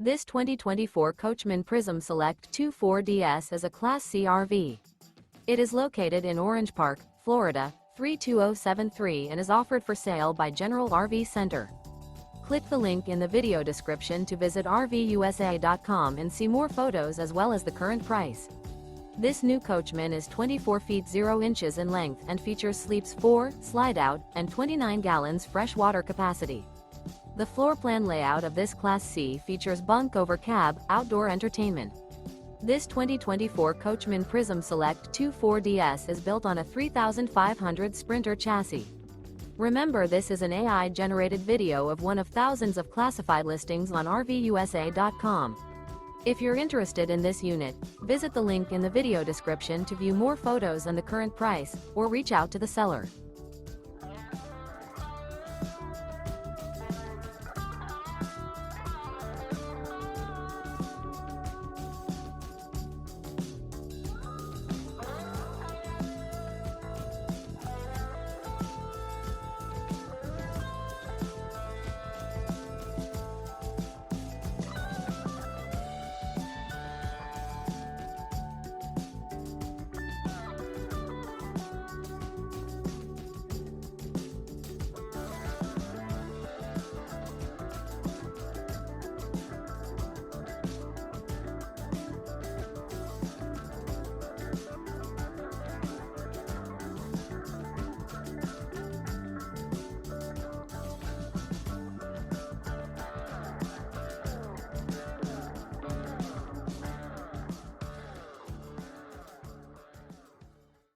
This 2024 Coachmen Prism Select 24DS is a Class C RV. It is located in Orange Park, Florida, 32073 and is offered for sale by General RV Center. Click the link in the video description to visit RVUSA.com and see more photos as well as the current price. This new Coachmen is 24 feet 0 inches in length and features sleeps 4, Slideout, and 29 gallons fresh water capacity. The floor plan layout of this Class C features Bunk Over Cab, outdoor entertainment. This 2024 Coachmen Prism Select 24DS is built on a 3500 Sprinter chassis. Remember, this is an AI-generated video of one of thousands of classified listings on RVUSA.com. If you're interested in this unit, visit the link in the video description to view more photos and the current price, or reach out to the seller.